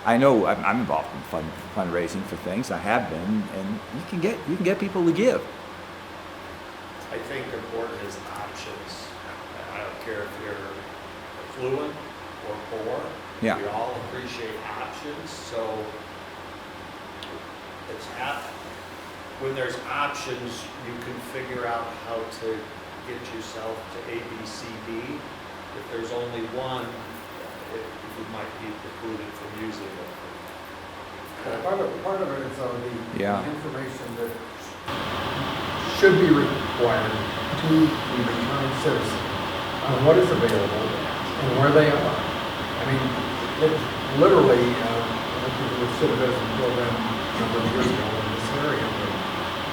I know I'm involved in fundraising for things. I have been, and you can get people to give. I think important is options. I don't care if you're affluent or poor. Yeah. We all appreciate options, so when there's options, you can figure out how to get yourself to A, B, C, D. If there's only one, you might be precluded from using it. Part of it is the Yeah. information that should be required to the returning citizen on what is available and where they are. I mean, it literally, I think we should have done a program a number of years ago in this area. But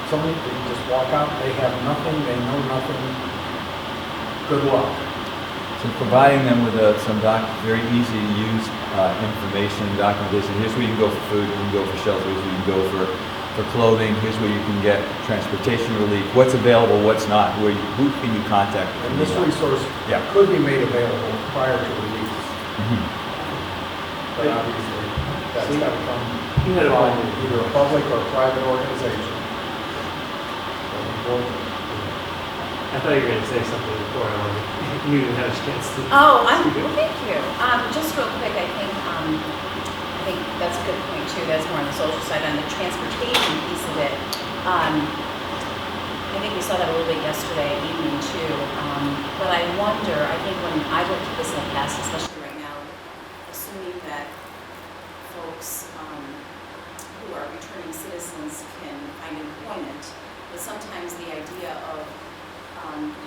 somebody can just walk out, they have nothing, they know nothing. Good luck. So providing them with some very easy to use information, documentation. Here's where you can go for food, you can go for shelter, here's where you can go for clothing, here's where you can get transportation relief, what's available, what's not, who can you contact. And this resource could be made available prior to release. Mm-hmm. But obviously, that's got to come from either a public or a private organization. I thought you were going to say something before I wanted you to have a chance to. Well, thank you. Just real quick, I think that's a good point too. That's more on the social side. On the transportation piece of it, I think we saw that a little bit yesterday evening too. But I wonder, I think when I looked at this in the past, especially right now, assuming that folks who are returning citizens can find employment, but sometimes the idea of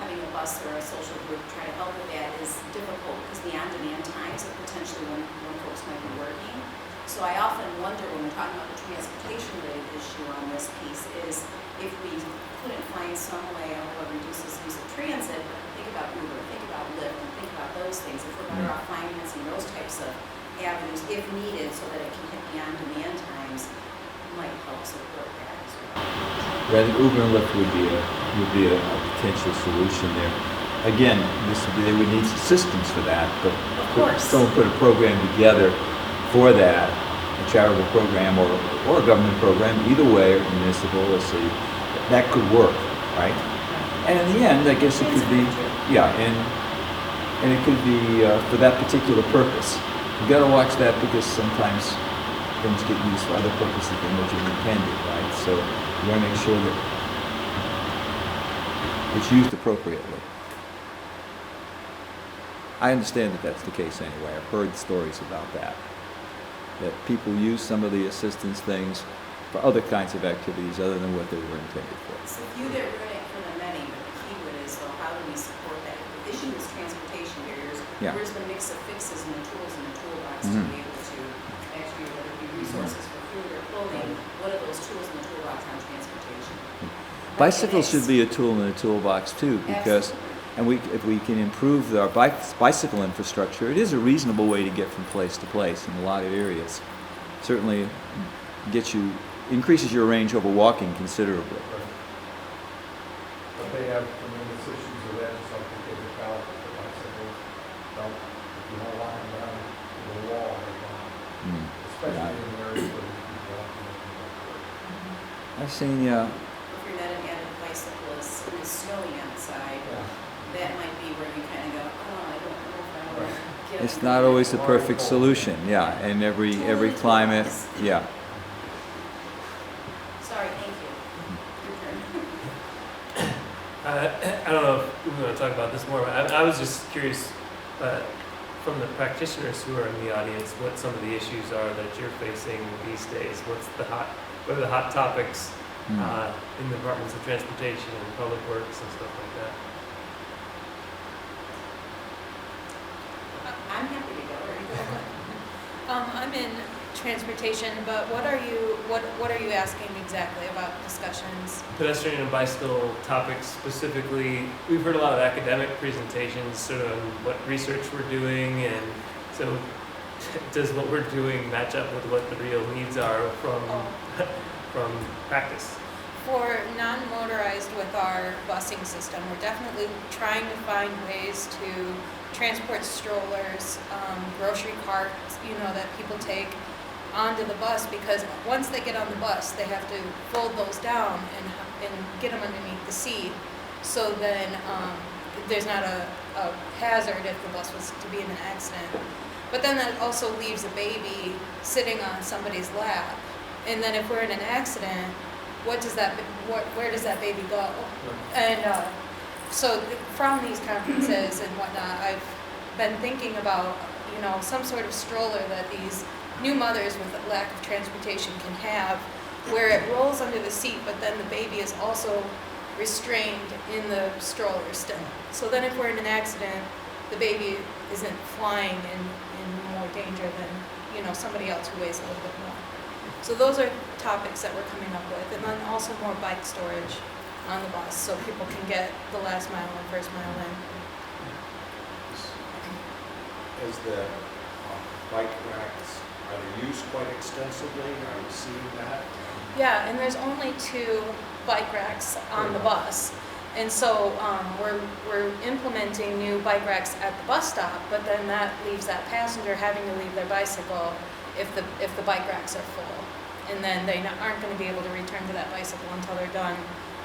having a bus or a social group try to help with that is difficult because the on-demand times of potentially when folks might be working. So I often wonder when we're talking about the transportation-related issue on this piece is if we couldn't find some way of what reduces use of transit, think about Uber, think about Lyft, and think about those things. If we're better off financing those types of avenues if needed so that it can hit the on-demand times, might help support that as well. I think Uber and Lyft would be a potential solution there. Again, they would need systems for that, but course. Someone put a program together for that, a charitable program or a government program, either way, or municipal, or city, that could work, right? And in the end, I guess it could be, and it could be for that particular purpose. You got to watch that because sometimes things get used for other purposes than what you intended, right? So you want to make sure that it's used appropriately. I understand that that's the case anyway. I've heard stories about that people use some of the assistance things for other kinds of activities other than what they were intended for. So few that run it for the many, but the key word is, well, how do we support that? The issue is transportation barriers. Yeah. Where's the mix of fixes and the tools in the toolbox to be able to actually, whether it be resources for food or clothing, what are those tools in the toolbox on transportation? Bicycles should be a tool in the toolbox too, because if we can improve our bicycle infrastructure, it is a reasonable way to get from place to place in a lot of areas. Certainly increases your range over walking considerably. Right. But they have tremendous issues with that, so I think they develop the bicycles. Well, if you don't lock them down to the wall, they're gone. Especially in areas where there's people walking. I've seen, If you're not an avid bicyclist and it's snowing outside, that might be where you kind of go, oh, I don't know if I want to get it's not always the perfect solution, in every climate, Sorry, thank you. Your turn. I don't know if we want to talk about this more, but I was just curious from the practitioners who are in the audience, what some of the issues are that you're facing these days. What are the hot topics in the departments of transportation and public works and stuff like that? I'm happy to go. I'm in transportation, but what are you asking exactly about discussions? Pedestrian and bicycle topics specifically. We've heard a lot of academic presentations sort of on what research we're doing, and so does what we're doing match up with what the real needs are from practice? For non-motorized with our busing system, we're definitely trying to find ways to transport strollers, grocery carts, that people take, onto the bus, because once they get on the bus, they have to fold those down and get them underneath the seat. So then there's not a hazard if the bus was to be in an accident. But then that also leaves a baby sitting on somebody's lap. And then if we're in an accident, where does that baby go? And so from these conferences and whatnot, I've been thinking about, some sort of stroller that these new mothers with a lack of transportation can have, where it rolls under the seat, but then the baby is also restrained in the stroller still. So then if we're in an accident, the baby isn't flying in more danger than, somebody else who weighs a little bit more. So those are topics that we're coming up with. And then also more bike storage on the bus, so people can get the last mile and first mile in. As the bike racks, are they used quite extensively? Are you seeing that? Yeah, and there's only 2 bike racks on the bus. And so we're implementing new bike racks at the bus stop, but then that leaves that passenger having to leave their bicycle if the bike racks are full. And then they aren't going to be able to return to that bicycle until they're done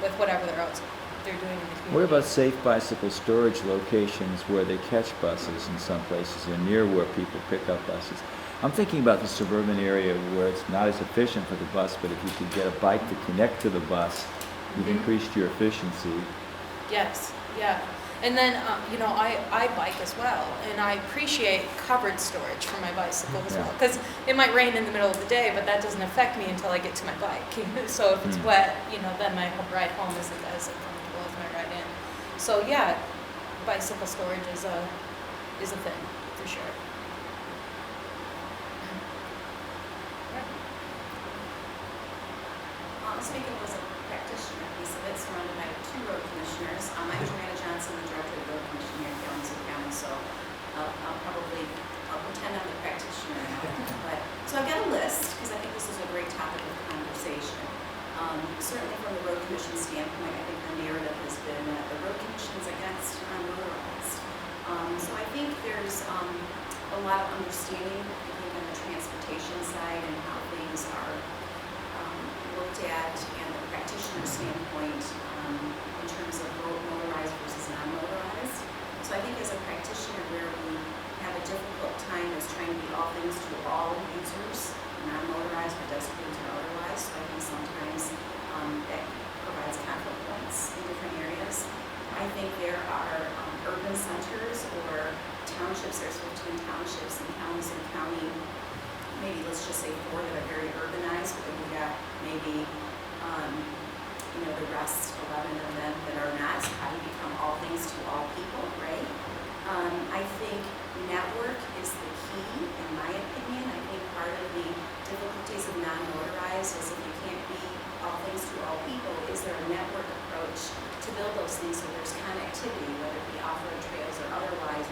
with whatever they're doing in the community. What about safe bicycle storage locations where they catch buses in some places or near where people pick up buses? I'm thinking about the suburban area where it's not as efficient for the bus, but if you could get a bike to connect to the bus, you've increased your efficiency. Yes, yeah. And then, I bike as well, and I appreciate covered storage for my bicycle as well, because it might rain in the middle of the day, but that doesn't affect me until I get to my bike. So if it's wet, then my ride home isn't as comfortable as my ride in. So yeah, bicycle storage is a thing, for sure. Speaking as a practitioner piece of it, surrounded by 2 road commissioners. I'm Joanna Johnson, the director of the road commission here in Kalamazoo County, so I'll pretend I'm the practitioner now. So I've got a list, because I think this is a great topic of conversation. Certainly from the road commission standpoint, I think the narrative has been that the road commission's against non-motorized. So I think there's a lot of understanding, I think, on the transportation side and how things are looked at and the practitioner standpoint in terms of motorized versus non-motorized. So I think as a practitioner where we have a difficult time is trying to be all things to all users, non-motorized, pedestrians, or otherwise. So I think sometimes that provides conflict points in different areas. I think there are urban centers or townships, there's 15 townships in Kalamazoo County, maybe let's just say 4 that are very urbanized, but then we got maybe the rest 11 of them that are not. So how do you become all things to all people, right? I think network is the key, in my opinion. I think part of the difficulties of non-motorized is if you can't be all things to all people, is there a network approach to build those things so there's connectivity, whether it be off-road trails or otherwise,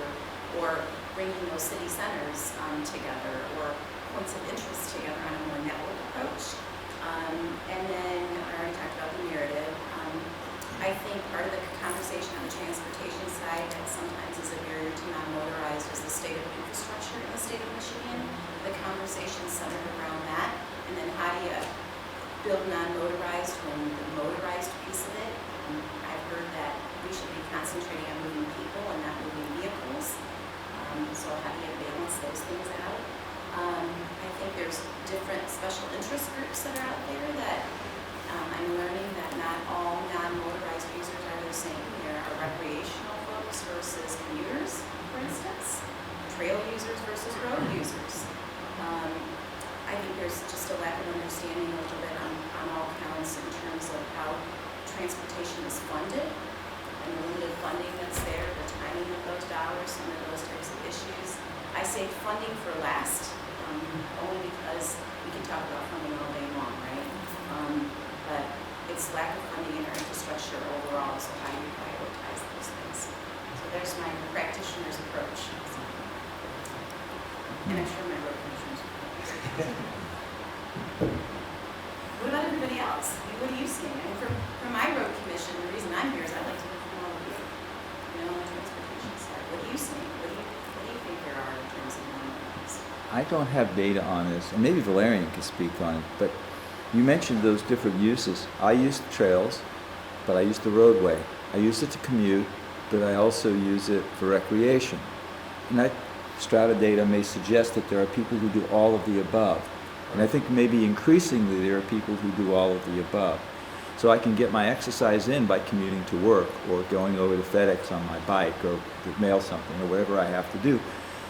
or bringing those city centers together, or points of interest together on a more network approach. And then I already talked about the narrative. I think part of the conversation on the transportation side that sometimes is a barrier to non-motorized is the state of infrastructure in the state of Michigan. The conversation centered around that, and then how do you build non-motorized when the motorized piece of it, I've heard that we should be concentrating on moving people and not moving vehicles. So how do you balance those things out? I think there's different special interest groups that are out there that I'm learning that not all non-motorized users are the same. There are recreational folks versus commuters, for instance, trail users versus road users. I think there's just a lack of understanding a little bit on all counts in terms of how transportation is funded and the limited funding that's there, the timing of those dollars, some of those types of issues. I say funding for last, only because we can talk about funding all day long, right? But it's lack of funding in our infrastructure overall, so how do you prioritize those things? So there's my practitioner's approach. And I'm sure my road commissioner's approach. What about everybody else? I mean, what are you seeing? I mean, for my road commission, the reason I'm here is I like to hear from all of you, on the transportation side. What are you seeing? What do you think there are in terms of non-motorized? I don't have data on this, and maybe Valerian can speak on it, but you mentioned those different uses. I use trails, but I use the roadway. I use it to commute, but I also use it for recreation. And that strata data may suggest that there are people who do all of the above. And I think maybe increasingly there are people who do all of the above. So I can get my exercise in by commuting to work or going over to FedEx on my bike or to mail something or whatever I have to do.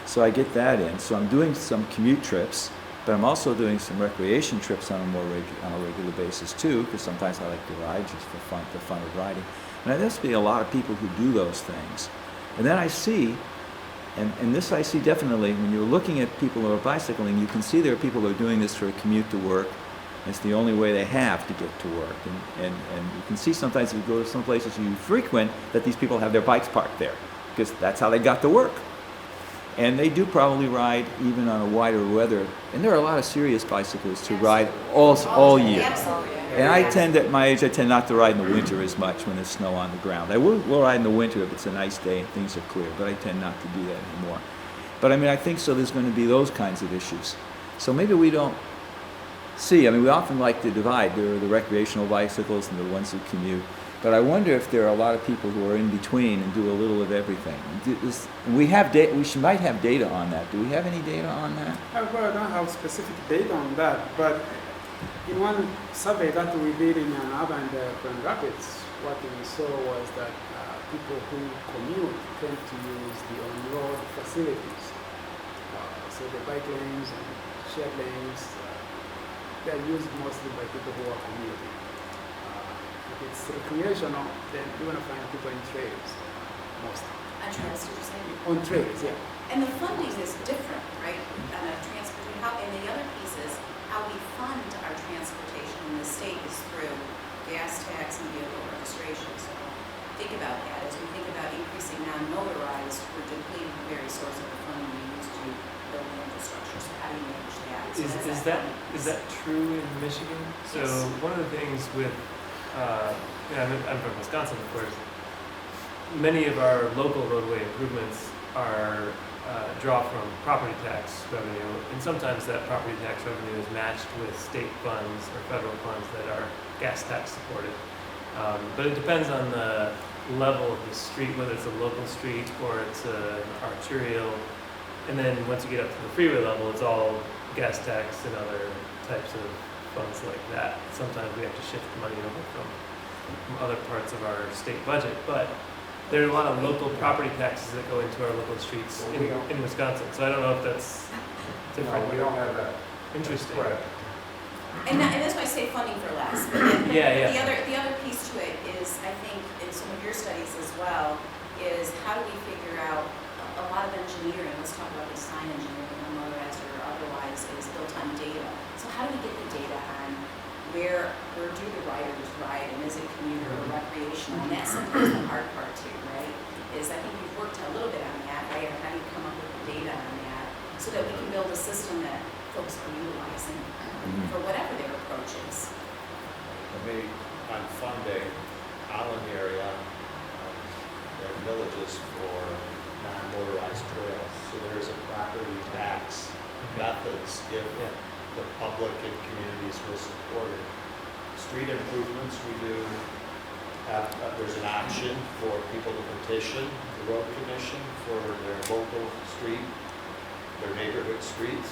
So I get that in. So I'm doing some commute trips, but I'm also doing some recreation trips on a regular basis too, because sometimes I like to ride just for fun, the fun of riding. And there must be a lot of people who do those things. And then I see, and this I see definitely, when you're looking at people who are bicycling, you can see there are people who are doing this for a commute to work. It's the only way they have to get to work. And you can see sometimes if you go to some places you frequent that these people have their bikes parked there, because that's how they got to work. And they do probably ride even on a wider weather. And there are a lot of serious bicyclists who ride all year. Absolutely. And I tend, at my age, I tend not to ride in the winter as much when there's snow on the ground. I will ride in the winter if it's a nice day and things are clear, but I tend not to do that anymore. But I mean, I think so there's going to be those kinds of issues. So maybe we don't see, I mean, we often like to divide. There are the recreational bicycles and the ones who commute. But I wonder if there are a lot of people who are in between and do a little of everything. We have might have data on that. Do we have any data on that? Well, I don't have specific data on that, but in one survey that we did in Ann Arbor and Grand Rapids, what we saw was that people who commute tend to use the on-road facilities. So the bike lanes and shared lanes, they're used mostly by people who are commuting. If it's recreational, then you're going to find people in trails, mostly. On trails, did you say? On trails, yeah. And the funding is different, right? On a transportation, and the other piece is how we fund our transportation in the state is through gas tax and vehicle registration. So think about that. As we think about increasing non-motorized, we're depleting the very source of the funding we use to build the infrastructure. So how do you manage that? So Is that true in Michigan? So Yes. one of the things with, I'm from Wisconsin, of course. Many of our local roadway improvements are draw from property tax revenue, and sometimes that property tax revenue is matched with state funds or federal funds that are gas tax supported. But it depends on the level of the street, whether it's a local street or it's an arterial. And then once you get up to the freeway level, it's all gas tax and other types of funds like that. Sometimes we have to shift money over from other parts of our state budget, but there are a lot of local property taxes that go into our local streets in Wisconsin. So I don't know if that's different. No, we don't have that. Interesting. Correct. And that's why I say funding for less. But then Yeah. the other piece to it is, I think, in some of your studies as well, is how do we figure out a lot of engineering, let's talk about design engineering, non-motorized or otherwise, is built on data. So how do we get the data on where do the riders ride, and is it commuter or recreational? And that's sometimes the hard part too, right? Is I think we've worked a little bit on that, right? Or how do you come up with the data on that so that we can build a system that folks are utilizing for whatever their approach is. Maybe on funding, Holland area, there are villages for non-motorized trails. So there's a property tax methods if the public and communities will support it. Street improvements, we do have, there's an option for people to petition the road commission for their local street, their neighborhood streets.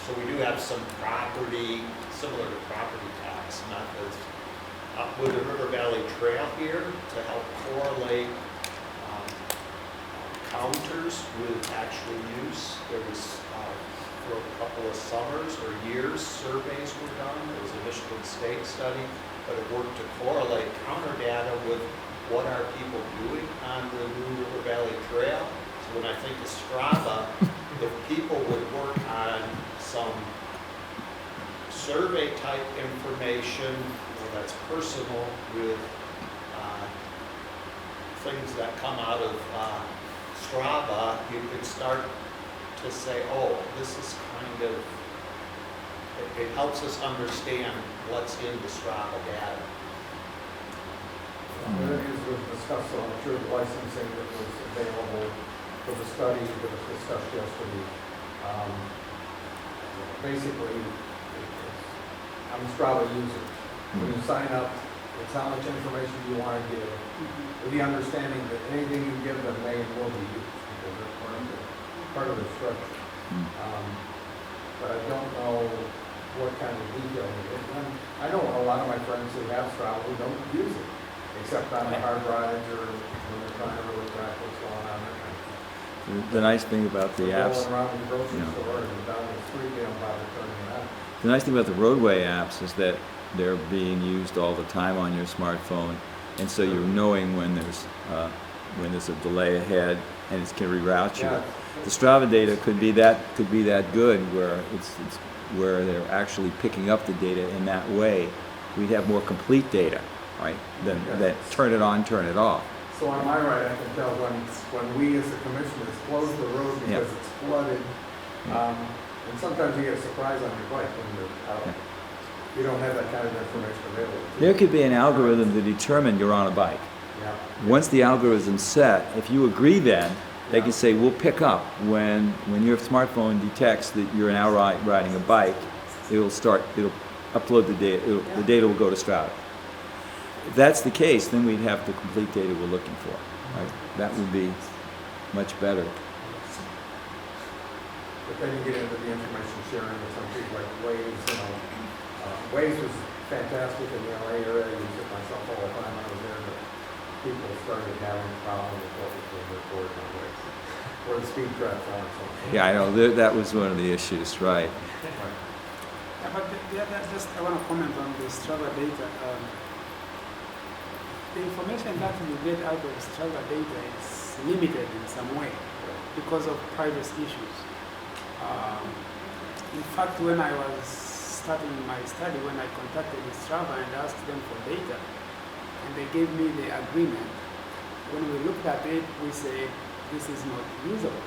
So we do have some property, similar to property tax methods. With the River Valley Trail here to help correlate counters with actual use. There was, for a couple of summers or years, surveys were done. There was a Michigan State study, but it worked to correlate counter data with what are people doing on the new River Valley Trail. So when I think of Strava, if people would work on some survey type information, that's personal with things that come out of Strava, you could start to say, oh, this is kind of, it helps us understand what's in the Strava data. There was discussed on the licensing that was available for the study that was discussed yesterday. Basically, I'm a Strava user. When you sign up, it's how much information you want to give, with the understanding that anything you give them may and will be used, because they're part of the structure. But I don't know what kind of detail it is. And I know a lot of my friends who have Strava who don't use it, except on the hard drives or when they're trying to really track what's going on. That kind of thing. The nice thing about the apps, Going around the grocery you know. store and down the street, they don't bother turning it on. the nice thing about the roadway apps is that they're being used all the time on your smartphone, and so you're knowing when there's a delay ahead, and it can reroute you. Yeah. The Strava data could be that good, where it's where they're actually picking up the data in that way. We'd have more complete data, right? Than that turn it on, turn it off. So on my right, I can tell when we as the commissioners close the road because it's flooded. And sometimes you get a surprise on your bike when you're out. Yeah. You don't have that kind of information available. There could be an algorithm to determine you're on a bike. Yeah. Once the algorithm's set, if you agree then, they can say, we'll pick up when your smartphone detects that you're now riding a bike, it'll upload the data, the data will go to Strava. If that's the case, then we'd have the complete data we're looking for, right? That would be much better. But then you get into the information sharing with some people like Waze, Waze was fantastic in the LA area. I used it myself all the time when I was there, but people started having problems with what was being recorded on Waze, or the speed traps on or something. Yeah, I know, that was one of the issues, right? Yeah, but just I want to comment on the Strava data. The information that you get out of Strava data is limited in some way because of privacy issues. In fact, when I was starting my study, when I contacted Strava and asked them for data, and they gave me the agreement, when we looked at it, we said, this is not usable.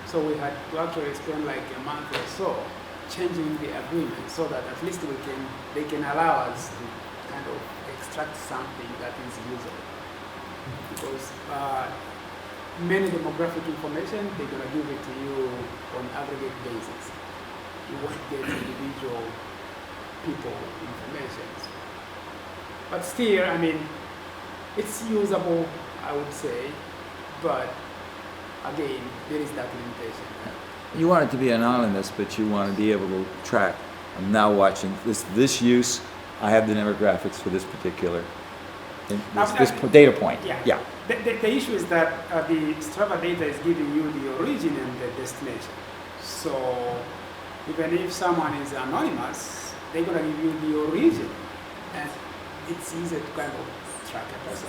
So we had to actually spend like a month or so changing the agreement so that at least they can allow us to kind of extract something that is usable. Because many demographic information, they're going to give it to you on aggregate basis. You won't get individual people information. But still, I mean, it's usable, I would say, but again, there is that limitation. You want it to be anonymous, but you want to be able to track. I'm now watching this use. I have the demographics for this particular this data point. Yeah. The issue is that the Strava data is giving you the origin and the destination. So even if someone is anonymous, they're going to give you the origin, and it's easy to kind of track a person.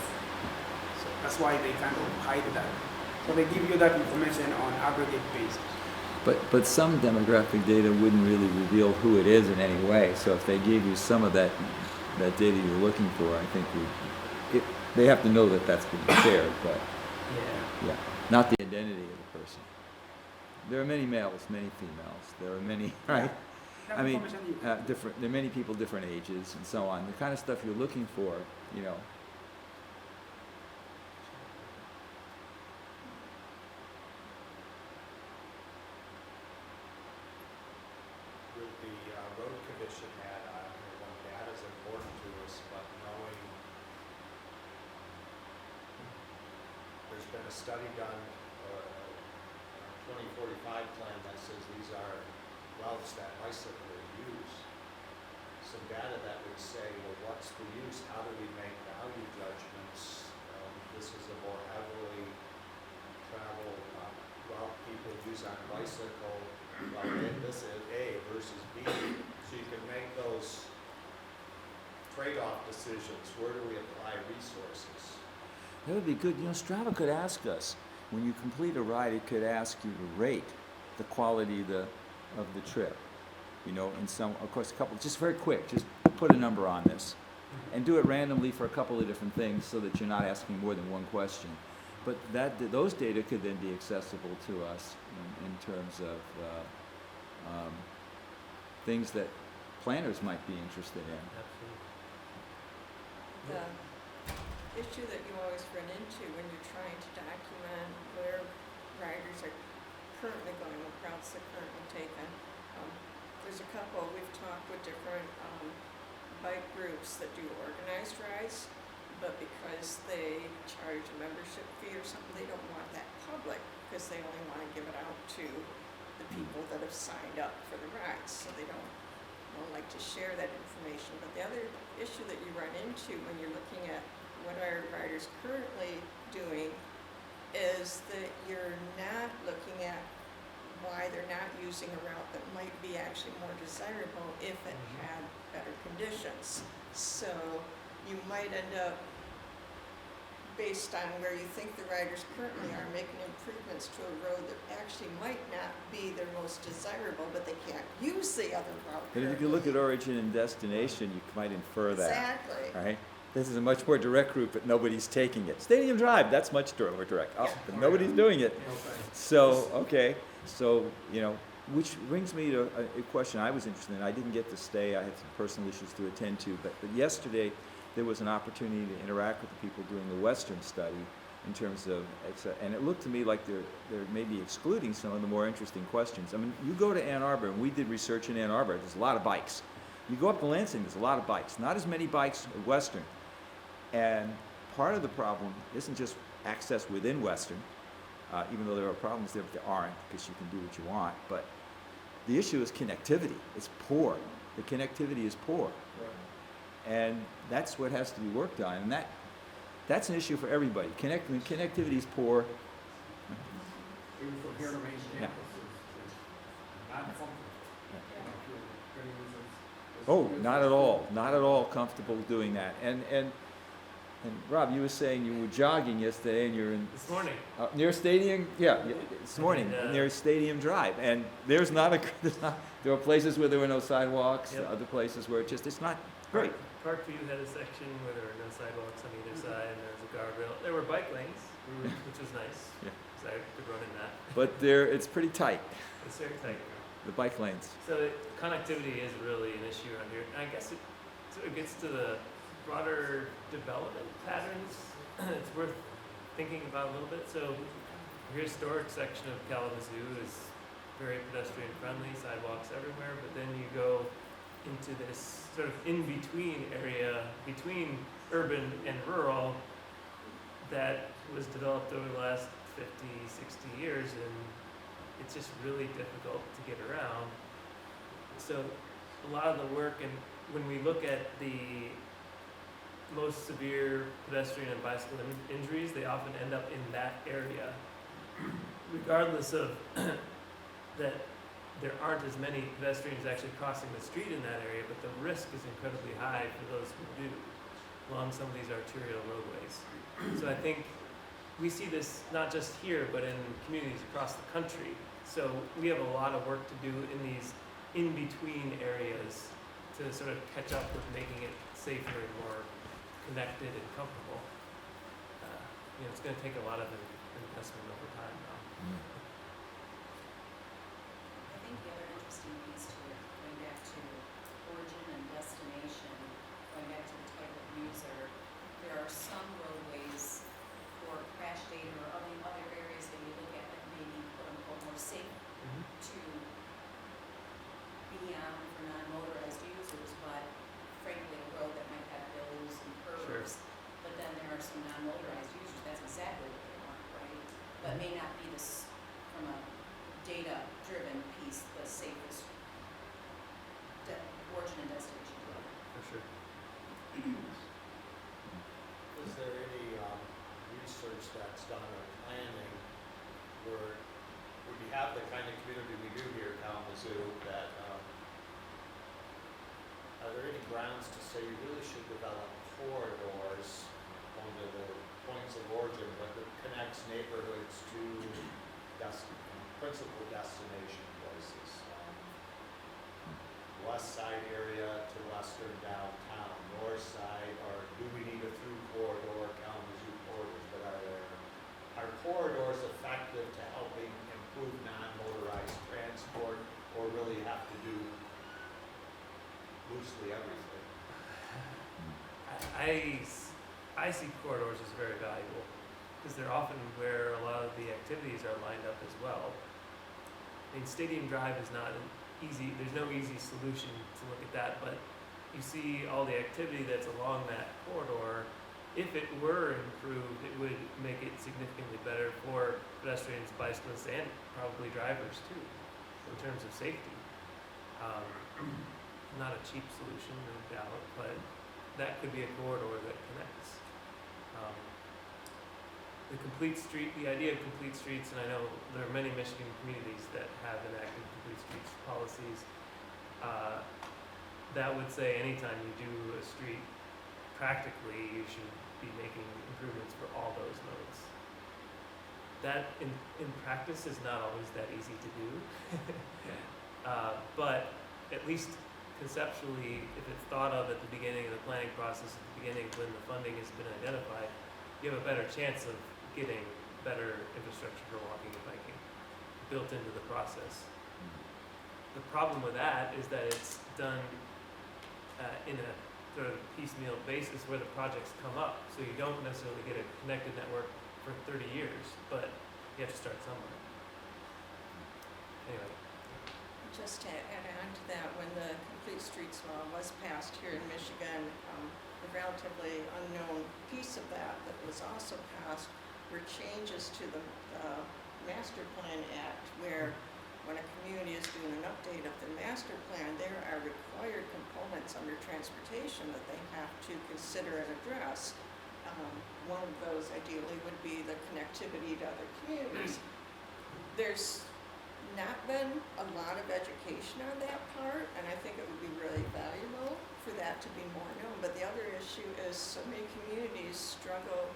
So that's why they kind of hide that. So they give you that information on aggregate basis. But some demographic data wouldn't really reveal who it is in any way. So if they gave you some of that data you're looking for, I think they have to know that that's being shared, but yeah, not the identity of the person. There are many males, many females. There are many, right? I mean, different. There are many people, different ages, and so on. The kind of stuff you're looking for, you know. With the road commission had on here, one data is important to us, but knowing there's been a study done, our 2045 plan that says these are routes that bicycle use. Some data that would say, well, what's the use? How do we make value judgments? This is a more heavily traveled route people use on bicycle. Well, this is A versus B, so you can make those trade-off decisions. Where do we apply resources? That would be good. You know, Strava could ask us, when you complete a ride, it could ask you to rate the quality of the trip. You know, in some, of course, a couple, just very quick, just put a number on this. And do it randomly for a couple of different things so that you're not asking more than one question. But those data could then be accessible to us in terms of things that planners might be interested in. The issue that you always run into when you're trying to document where riders are currently going, what routes they're currently taking. There's a couple, we've talked with different bike groups that do organized rides, but because they charge a membership fee or something, they don't want that public, because they only want to give it out to the people that have signed up for the rides, so they don't like to share that information. But the other issue that you run into when you're looking at what our riders currently doing is that you're not looking at why they're not using a route that might be actually more desirable if it had better conditions. So you might end up, based on where you think the riders currently are, making improvements to a road that actually might not be their most desirable, but they can't use the other route. But if you look at origin and destination, you might infer that. Exactly. Right? This is a much more direct route, but nobody's taking it. Stadium Drive, that's much more direct. Oh, but nobody's doing it. So, okay. So, which brings me to a question I was interested in. I didn't get to stay. I had some personal issues to attend to. But yesterday, there was an opportunity to interact with the people doing the Western study in terms of, and it looked to me like they're maybe excluding some of the more interesting questions. I mean, you go to Ann Arbor, and we did research in Ann Arbor. There's a lot of bikes. You go up to Lansing, there's a lot of bikes. Not as many bikes at Western. And part of the problem isn't just access within Western, even though there are problems there, but there aren't, because you can do what you want. But the issue is connectivity. It's poor. The connectivity is poor. And that's what has to be worked on. And that's an issue for everybody. When connectivity is poor. Even from here to main Yeah. campus is not comfortable. Oh, not at all. Not at all comfortable doing that. And Rob, you were saying you were jogging yesterday, and you're in This morning. near Stadium. Yeah, this morning near Stadium Drive, and there are places where there were no sidewalks. Yep. Other places where it's not great. Parkview had a section where there were no sidewalks on either side, and there was a guardrail. There were bike lanes, which was nice. Yeah. Because I could run in that. But it's pretty tight. It's very tight. The bike lanes. So connectivity is really an issue around here. And I guess it gets to the broader development patterns. It's worth thinking about a little bit. So the historic section of Kalamazoo is very pedestrian friendly, sidewalks everywhere, but then you go into this sort of in-between area between urban and rural that was developed over the last 50, 60 years, and it's just really difficult to get around. So a lot of the work, and when we look at the most severe pedestrian and bicycle injuries, they often end up in that area, regardless of that there aren't as many pedestrians actually crossing the street in that area, but the risk is incredibly high for those who do along some of these arterial roadways. So I think we see this not just here, but in communities across the country. So we have a lot of work to do in these in-between areas to sort of catch up with making it safer and more connected and comfortable. It's going to take a lot of investment over time now. I think the other interesting piece to it, going back to origin and destination, going back to the type of user, there are some roadways for crash data or other areas that you look at that may be quote unquote more safe to be on for non-motorized users, but frankly a road that might have hills and curves. Sure. But then there are some non-motorized users, that's exactly what they want, right? But may not be this, from a data-driven piece, the safest origin and destination road. For sure. Is there any research that's done or planning where we have the kind of community we do here in Kalamazoo that are there any grounds to say you really should develop corridors on the points of origin that connects neighborhoods to principal destination places? West side area to western downtown, north side, or do we need a through corridor, Kalamazoo corridors? But are corridors effective to helping improve non-motorized transport, or really have to do loosely everything? I see corridors as very valuable because they're often where a lot of the activities are lined up as well. I mean, Stadium Drive is not an easy, there's no easy solution to look at that, but you see all the activity that's along that corridor. If it were improved, it would make it significantly better for pedestrians, bicyclists, and probably drivers too, in terms of safety. Not a cheap solution, no doubt, but that could be a corridor that connects. The complete street, the idea of complete streets, and I know there are many Michigan communities that have enacted complete streets policies, that would say anytime you do a street, practically you should be making improvements for all those modes. That in practice is not always that easy to do, but at least conceptually, if it's thought of at the beginning of the planning process, at the beginning when the funding has been identified, you have a better chance of getting better infrastructure for walking and biking built into the process. The problem with that is that it's done in a sort of piecemeal basis where the projects come up, so you don't necessarily get a connected network for 30 years, but you have to start somewhere. Anyway. Just to add on to that, when the Complete Streets Law was passed here in Michigan, a relatively unknown piece of that was also passed were changes to the Master Plan Act, where when a community is doing an update of the master plan, there are required components under transportation that they have to consider and address. One of those ideally would be the connectivity to other communities. There's not been a lot of education on that part, and I think it would be really valuable for that to be more known. But the other issue is so many communities struggle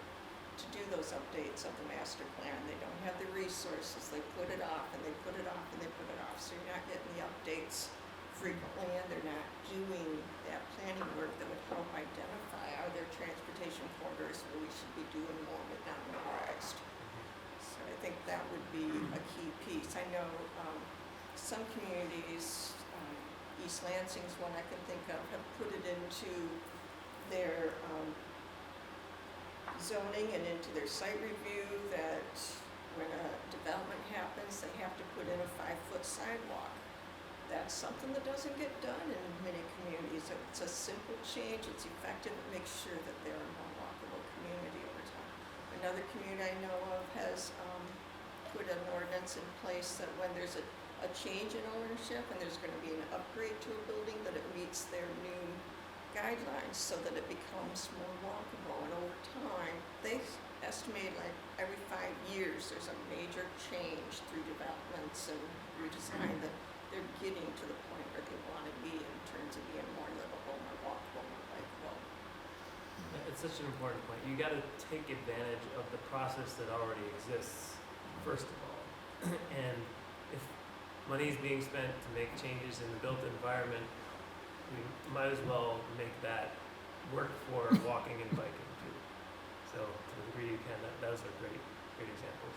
to do those updates of the master plan. They don't have the resources. They put it off and they put it off and they put it off. So you're not getting the updates frequently, and they're not doing that planning work that would help identify, are there transportation corridors where we should be doing more with non motorized. So I think that would be a key piece. I know some communities, East Lansing's one I can think of, have put it into their zoning and into their site review that when a development happens, they have to put in a 5-foot sidewalk. That's something that doesn't get done in many communities. It's a simple change, it's effective, it makes sure that they're a more walkable community over time. Another community I know of has put an ordinance in place that when there's a change in ownership and there's going to be an upgrade to a building, that it meets their new guidelines so that it becomes more walkable. And over time, they estimate like every 5 years there's a major change through developments and redesign that they're getting to the point where they want to be in terms of being more livable, more walkable, more bikeable. It's such an important point. You got to take advantage of the process that already exists, first of all. And if money is being spent to make changes in the built environment, we might as well make that work for walking and biking too. So to the degree you can, those are great examples.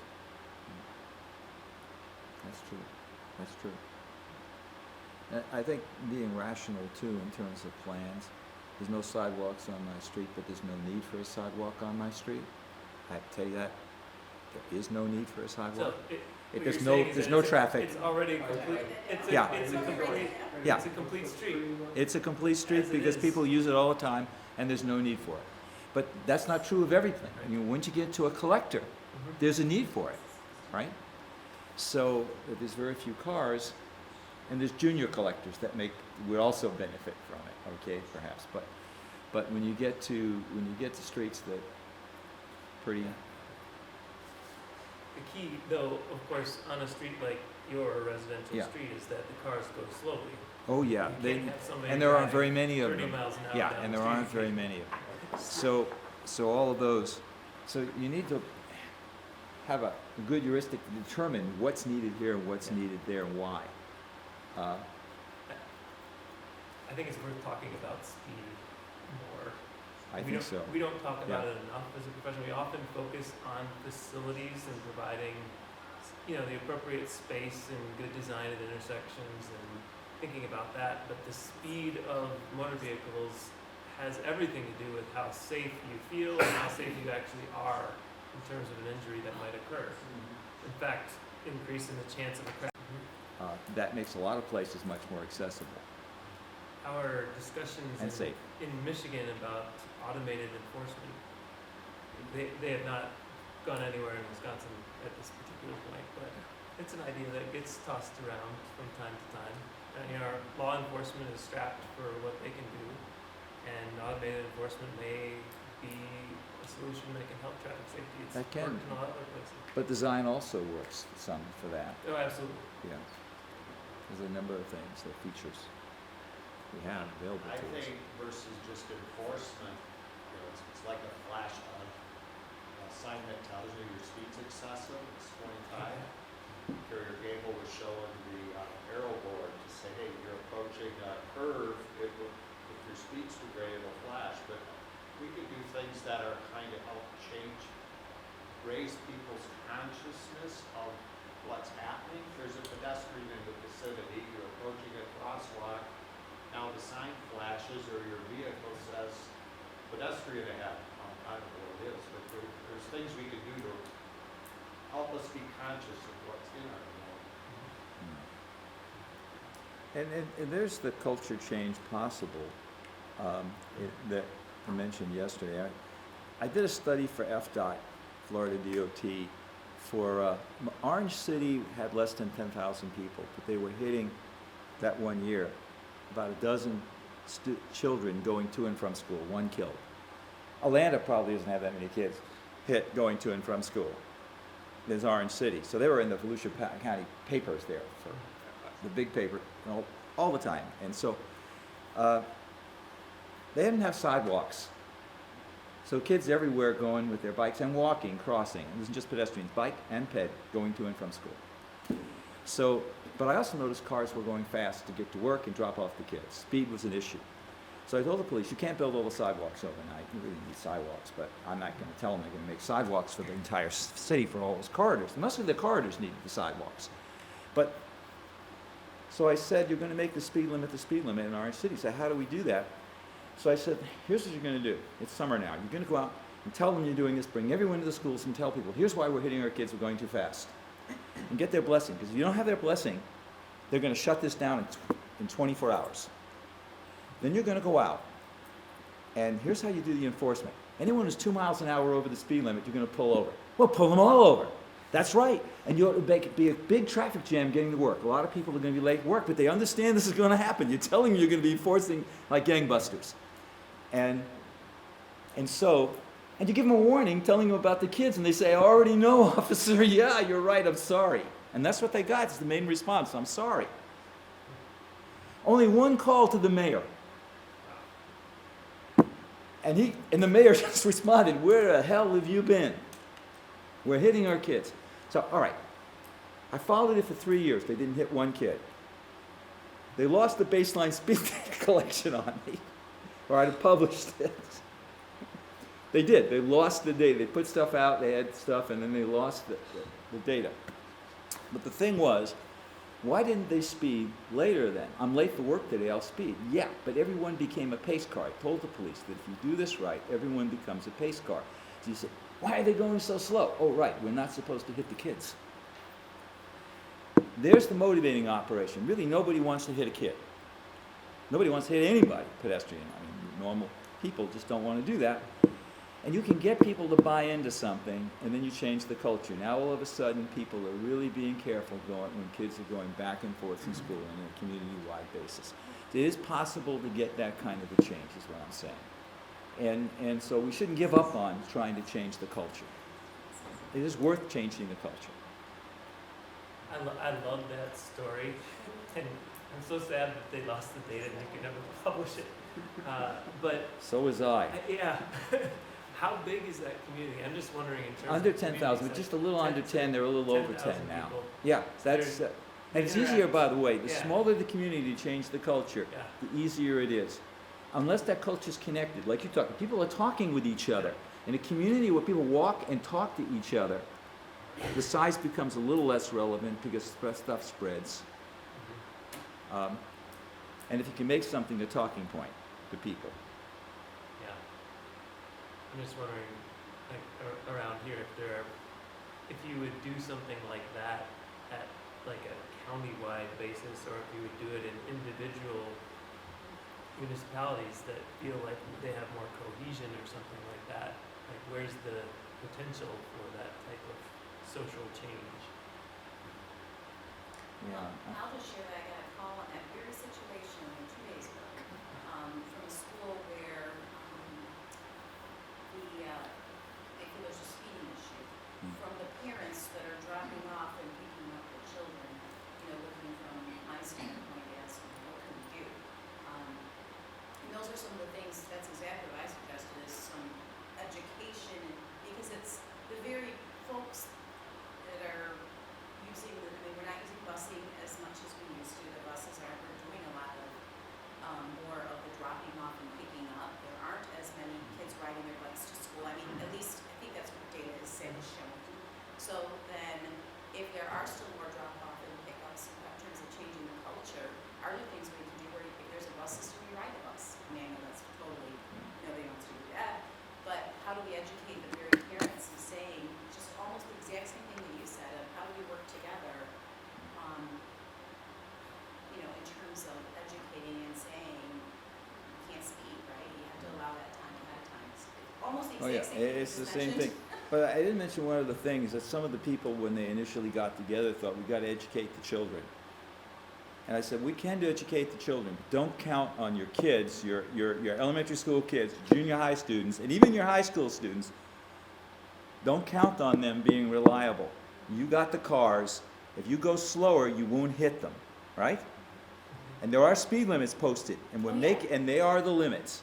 That's true. That's true. And I think being rational too in terms of plans. There's no sidewalks on my street, but there's no need for a sidewalk on my street. I tell you that. There is no need for a sidewalk. So what There's you're saying no is there's that no it's traffic. It's already complete. Yeah. It's a complete. Yeah. It's a complete street. It's a complete street As it because is. people use it all the time, and there's no need for it. But that's not true of everything. I mean, once you get to a collector, there's a need for it, right? So there's very few cars, and there's junior collectors that would also benefit from it. Okay, perhaps, but when you get to streets that pretty. The key, though, of course, on a street like your residential Yeah. street is that the cars go slowly. Oh yeah, You can't have somebody and there aren't driving very many of 30 them. miles an hour Yeah, down and the there street. aren't very many of them. So all of those. So you need to have a good heuristic to determine what's needed here and what's needed there and why. I think it's worth talking about speed more. I We think don't- so. We don't talk about Yeah. it enough as a profession. We often focus on facilities and providing, the appropriate space and good design at intersections and thinking about that. But the speed of motor vehicles has everything to do with how safe you feel and how safe you actually are in terms of an injury that might occur. In fact, increasing the chance of a crash. Go ahead. I think so. Yeah. Mm-hmm. that makes a lot of places much more accessible Our discussions and safe. in Michigan about automated enforcement, they have not gone anywhere in Wisconsin at this particular point, but it's an idea that gets tossed around from time to time. Our law enforcement is strapped for what they can do, and automated enforcement may be a solution that can help traffic safety. It's That can. worked in a lot of other places. But design also works some for that. Oh, absolutely. Yeah. There's a number of things, that features we have available I to us. think versus just enforcement, you know, it's like a flash on a sign that tells you your speed's excessive, it's 25. Carrier Gable was showing the arrow board to say, hey, you're approaching a curve, if your speed's too great, it'll flash. But we could do things that are kind of help change, raise people's consciousness of what's happening. There's a pedestrian in the vicinity, you're approaching a crosswalk, now the sign flashes or your vehicle says pedestrian ahead. I don't know what it is, but there's things we can do to help us be conscious of what's in our world. And there's the culture change possible that I mentioned yesterday. I did a study for FDOT, Florida DOT, for Orange City had less than 10,000 people, but they were hitting that one year about a dozen children going to and from school, one killed. Atlanta probably doesn't have that many kids hit going to and from school. There's Orange City. So they were in the Volusia County papers there, for the big paper, all the time. And so they didn't have sidewalks. So kids everywhere going with their bikes and walking, crossing. It wasn't just pedestrians, bike and ped going to and from school. So, but I also noticed cars were going fast to get to work and drop off the kids. Speed was an issue. So I told the police, you can't build all the sidewalks overnight. You really need sidewalks, but I'm not going to tell them they're going to make sidewalks for the entire city for all those corridors. Mostly the corridors needed the sidewalks. But, so I said, you're going to make the speed limit in Orange City. So how do we do that? So I said, here's what you're going to do. It's summer now. You're going to go out and tell them you're doing this, bring everyone to the schools and tell people, here's why we're hitting our kids, we're going too fast. And get their blessing, because if you don't have their blessing, they're going to shut this down in 24 hours. Then you're going to go out, and here's how you do the enforcement. Anyone who's 2 miles an hour over the speed limit, you're going to pull over. Well, pull them all over. That's right. And you'll be a big traffic jam getting to work. A lot of people are going to be late to work, but they understand this is going to happen. You're telling them you're going to be enforcing like gangbusters. And you give them a warning, telling them about the kids, and they say, I already know, officer, yeah, you're right, I'm sorry. And that's what they got. It's the main response, I'm sorry. Only one call to the mayor. And the mayor just responded, where the hell have you been? We're hitting our kids. So, all right, I followed it for 3 years. They didn't hit one kid. They lost the baseline speed data collection on me, or I'd have published it. They did. They lost the data. They put stuff out, they had stuff, and then they lost the data. But the thing was, why didn't they speed later then? I'm late for work today, I'll speed. Yeah, but everyone became a pace car. I told the police that if you do this right, everyone becomes a pace car. So you said, why are they going so slow? Oh, right, we're not supposed to hit the kids. There's the motivating operation. Really, nobody wants to hit a kid. Nobody wants to hit anybody, pedestrian. I mean, normal people just don't want to do that. And you can get people to buy into something, and then you change the culture. Now all of a sudden, people are really being careful when kids are going back and forth in school on a community-wide basis. It is possible to get that kind of a change, is what I'm saying. And so we shouldn't give up on trying to change the culture. It is worth changing the culture. I love that story, and I'm so sad that they lost the data and they could never publish it. But so was I. Yeah. How big is that community? I'm just wondering in terms under of 10,000, but just a little under 10. They're a little over 10 now. People. Yeah, that's and it's easier, by the way. The Yeah. smaller the community to change the culture, Yeah. the easier it is. Unless that culture's connected, like you're talking, people are talking with each other. In a community where people walk and talk to each other, the size becomes a little less relevant because stuff spreads. And if you can make something a talking point to people. Yeah. I'm just wondering, like around here, if you would do something like that at like a county-wide basis, or if you would do it in individual municipalities that feel like they have more cohesion or something like that. Like, where's the potential for that type of social change? Yeah. I'll just share that I got a call on that very situation 2 days ago, from a school where, they feel there's a speeding issue. From the parents that are dropping off and picking up the children, looking from my standpoint as, what can we do? And those are some of the things, that's exactly what I suggested, is some education, because it's the very folks that are using we're not using busing as much as we used to. The buses we're doing a lot of more of the dropping off and picking up. There aren't as many kids riding their bikes to school. I mean, at least I think that's what data is showing. So then, if there are still more drop-off and pickups in terms of changing the culture, are there things we can do where if there's a bus system, we ride the bus? I mean, I know that's totally, nobody wants to do that. But how do we educate the very parents and saying just almost the exact same thing that you said of how do we work together, in terms of educating and saying you can't speed, right? You have to allow that time ahead of time. It's almost the exact same thing. It's the same thing. But I didn't mention one of the things that some of the people, when they initially got together, thought we got to educate the children. And I said, we can educate the children, but don't count on your kids, your elementary school kids, junior high students, and even your high school students. Don't count on them being reliable. You got the cars. If you go slower, you won't hit them, right? And there are speed limits posted, and and they are the limits.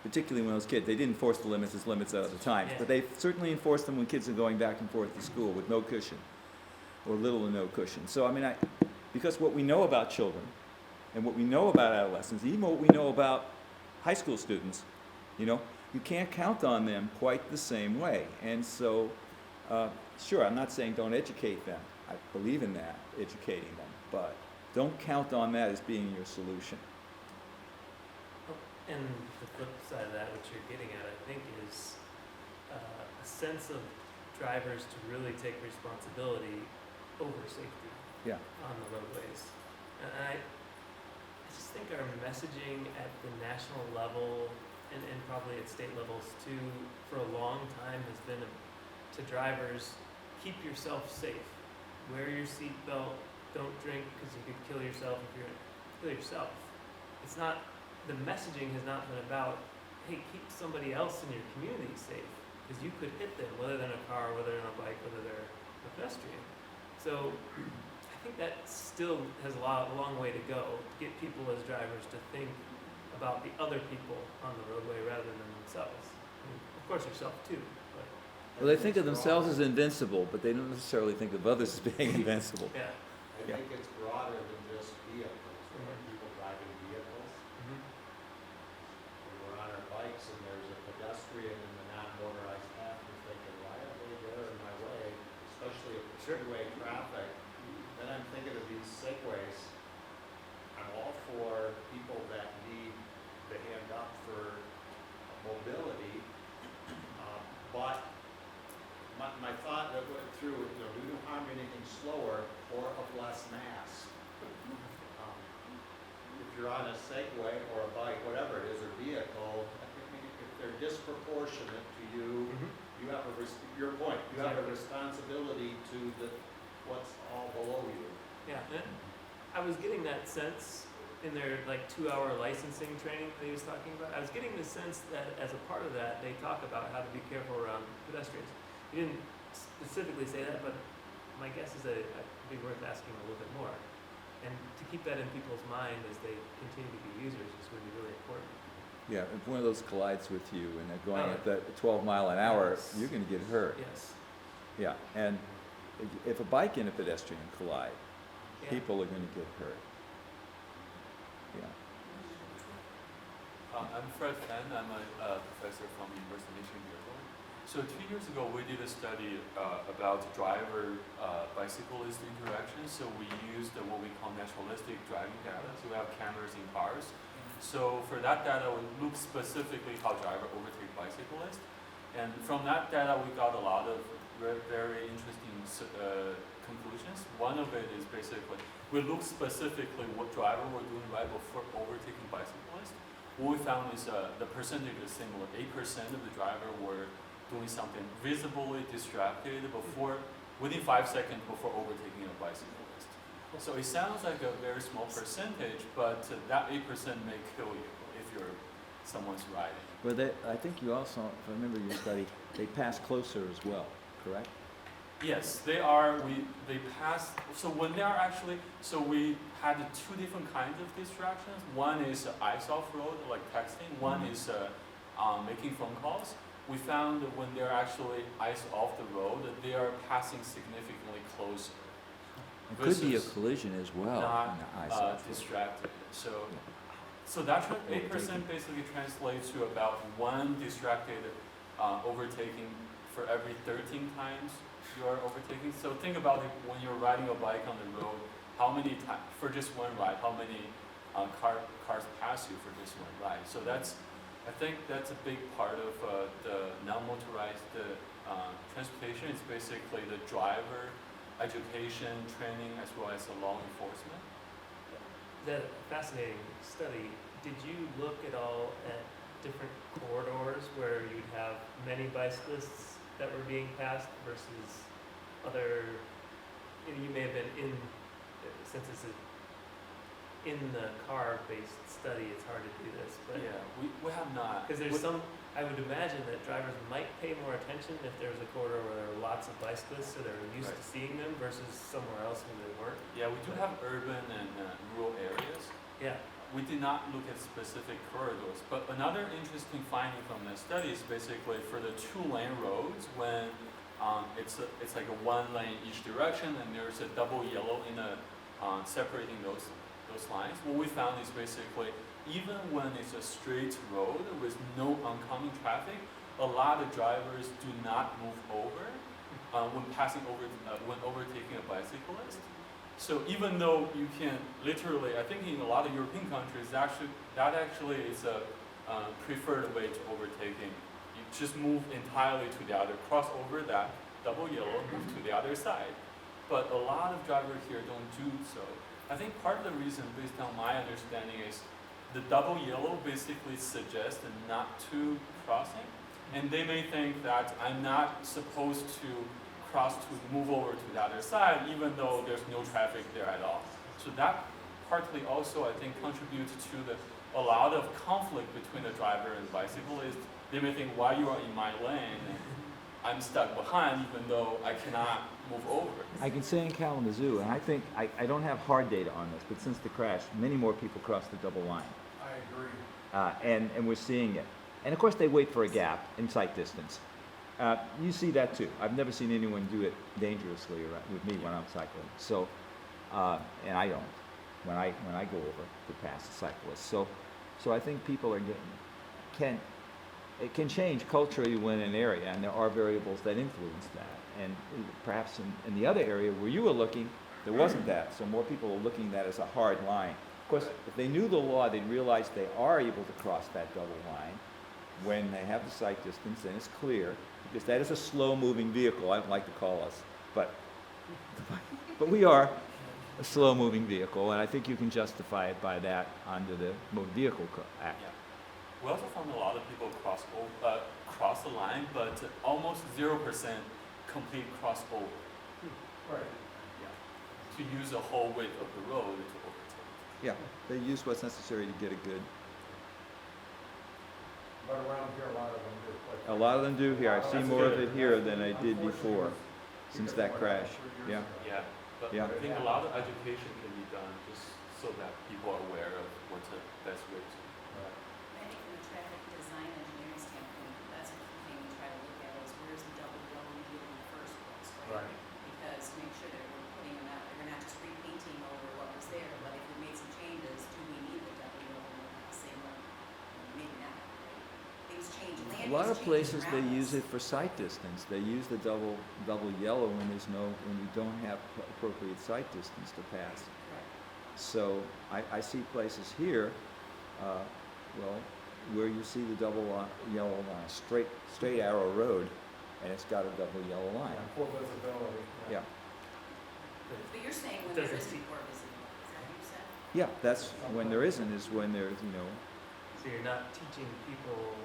Particularly when those kids, they didn't enforce the limits as limits at the time, but they certainly enforced them when kids are going back and forth to school with no cushion, or little or no cushion. So I mean, because what we know about children, and what we know about adolescents, even what we know about high school students, you can't count on them quite the same way. And so, sure, I'm not saying don't educate them. I believe in that, educating them, but don't count on that as being your solution. And the flip side of that, what you're getting at, I think, is a sense of drivers to really take responsibility over safety on the roadways. And I just think our messaging at the national level and probably at state levels too, for a long time has been to drivers, keep yourself safe. Wear your seatbelt, don't drink because you could kill yourself if you're kill yourself. It's not. The messaging has not been about, hey, keep somebody else in your community safe, because you could hit them, whether they're in a car, whether they're on a bike, whether they're a pedestrian. So I think that still has a long way to go to get people as drivers to think about the other people on the roadway rather than themselves. I mean, of course, yourself too. But Well, they think of themselves as invincible, but they don't necessarily think of others as being invincible. yeah. I think it's broader than just vehicles, or people driving vehicles. We were on our bikes and there's a pedestrian in the non-motorized path, and you're thinking, why are they there in my way, especially if it's two-way traffic? Then I'm thinking of these segues. I'm all for people that need the hand up for mobility, but my thought that went through, do no harm anything slower or of less mass. If you're on a Segway or a bike, whatever it is, or vehicle, I mean, if they're disproportionate to you, you have your point, you have a responsibility to what's all below you. Yeah, and I was getting that sense in their 2-hour licensing training that he was talking about. I was getting the sense that as a part of that, they talk about how to be careful around pedestrians. He didn't specifically say that, but my guess is that it'd be worth asking a little bit more. And to keep that in people's mind as they continue to be users is going to be really important. Yeah, if one of those collides with you and they're going at the 12 mile an hour, Yes. you're going to get hurt. Yes. Yeah, and if a bike and a pedestrian collide, Yeah. people are going to get hurt. Yeah. I'm Fred Fenn. I'm a professor from University of Michigan Dearborn. So 2 years ago, we did a study about driver-bicyclist interaction. So we used what we call naturalistic driving data. So we have cameras in cars. So for that data, we look specifically how driver overtake bicyclists. And from that data, we got a lot of very interesting conclusions. One of it is basically, we looked specifically what driver were doing right before overtaking bicyclists. What we found is the percentage is similar. 8% of the driver were doing something visibly distracted within 5 seconds before overtaking a bicyclist. So it sounds like a very small percentage, but that 8% may kill you if you're someone's riding. Well, I think you also, if I remember your study, they pass closer as well, correct? Yes, they are. They pass. So when they are actually, so we had two different kinds of distractions. One is eyes off road, like texting. One is making phone calls. We found that when they're actually eyes off the road, they are passing significantly closer. It could be a collision as well. Not in the eyes off road. distracted. So that 8% basically translates to about one distracted overtaking for every 13 times you are overtaking. So think about it when you're riding a bike on the road, how many times, for just one ride, how many cars pass you for just one ride. So I think that's a big part of the non-motorized transportation. It's basically the driver education, training, as well as the law enforcement. That's a fascinating study. Did you look at all at different corridors where you'd have many bicyclists that were being passed versus other, you may have been since it's in the car-based study, it's hard to do this, but. Yeah, we have not. Because there's I would imagine that drivers might pay more attention if there's a corridor where there are lots of bicyclists, so they're used to seeing them versus somewhere else when they weren't. Yeah, we do have urban and rural areas. Yeah. We did not look at specific corridors, but another interesting finding from the study is basically for the 2-lane roads when it's like a 1 lane each direction and there's a double yellow in separating those lines. What we found is basically even when it's a straight road with no oncoming traffic, a lot of drivers do not move over when overtaking a bicyclist. So even though you can literally, I think in a lot of European countries, that actually is a preferred way to overtaking. You just move entirely to the other, cross over that double yellow, move to the other side. But a lot of drivers here don't do so. I think part of the reason, based on my understanding, is the double yellow basically suggests a not to crossing, and they may think that I'm not supposed to cross to move over to the other side, even though there's no traffic there at all. So that partly also, I think, contributes to a lot of conflict between the driver and bicyclist. They may think, why you are in my lane, I'm stuck behind, even though I cannot move over. I can say in Kalamazoo, and I think, I don't have hard data on this, but since the crash, many more people cross the double line. I agree. And we're seeing it. And of course, they wait for a gap in sight distance. You see that too. I've never seen anyone do it dangerously with me when I'm cycling. So, and I don't when I go over to pass a cyclist. So I think people are it can change culturally when in an area, and there are variables that influence that. And perhaps in the other area where you were looking, there wasn't that. So more people are looking at that as a hard line. Of course, if they knew the law, they'd realize they are able to cross that double line when they have the sight distance and it's clear, because that is a slow-moving vehicle. I don't like to call us, but we are a slow-moving vehicle, and I think you can justify it by that under the Motor Vehicle Act. Yeah. We also found a lot of people cross the line, but almost 0% complete crossover. Right. Yeah. To use the whole width of the road to overtake. Yeah, they use what's necessary to get a good. But around here, a lot of them do. A lot of them do here. I've seen That's more of good. it here than I did before, since that crash. Yeah. Yeah, but Yeah. I think a lot of education can be done just so that people are aware of what's the best way to. I think from a traffic design engineering standpoint, that's the thing we try to look at is where's the double yellow needed in the first place, right? Right. Because to make sure that we're putting them out, we're not just repainting over what was there, but if we made some changes, do we need the double yellow in the same one? Maybe not, right? Things change, land A lot use of changes places they around use us. it for sight distance. They use the double yellow when we don't have appropriate sight distance to pass. Correct. So I see places here, where you see the double yellow line, straight arrow road, and it's got a double yellow line. And full visibility. Yeah, But you're saying when Doesn't there isn't see- more visible, is that what you said? yeah, that's, when there isn't is when there's, So you're not teaching people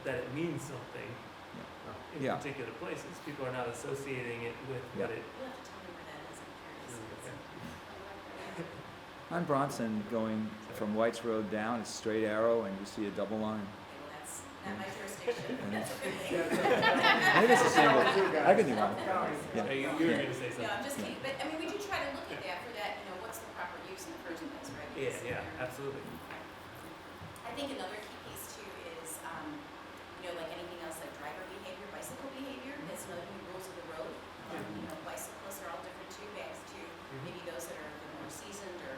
that it means something in Yeah. particular places. People are not associating it with what Yeah. it. You'll have to tell me where that is, I'm curious. on Bronson, going from White's Road down, it's straight arrow, and you see a double line. Okay, well, that's not my jurisdiction. Yeah. That's a good thing. Maybe it's the same one. I could be wrong. Yeah. Hey, you were going to say something. No, I'm just kidding, but I mean, we do try to look at that for that, what's the proper use in the first place, right? Yeah, Because yeah, they're- absolutely. I think another key piece too is, like anything else, like driver behavior, bicycle behavior, that's another new rules of the road. Bicyclists are all different too, back to maybe those that are a bit more seasoned or,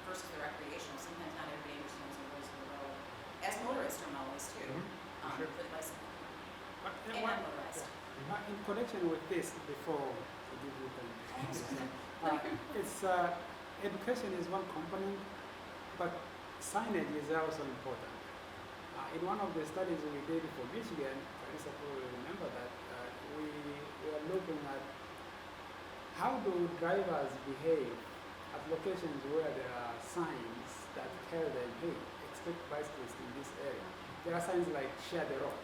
versus the recreational. Sometimes not everybody understands the rules of the road. As motorists are always too, Sure. for the bicycle. But And non-motorized. in connection with this, before I give you the it's education is one component, but signage is also important. In one of the studies we did for Michigan, Teresa probably remember that we were looking at how do drivers behave at locations where there are signs that tell them, hey, expect bicyclists in this area. There are signs like share the road.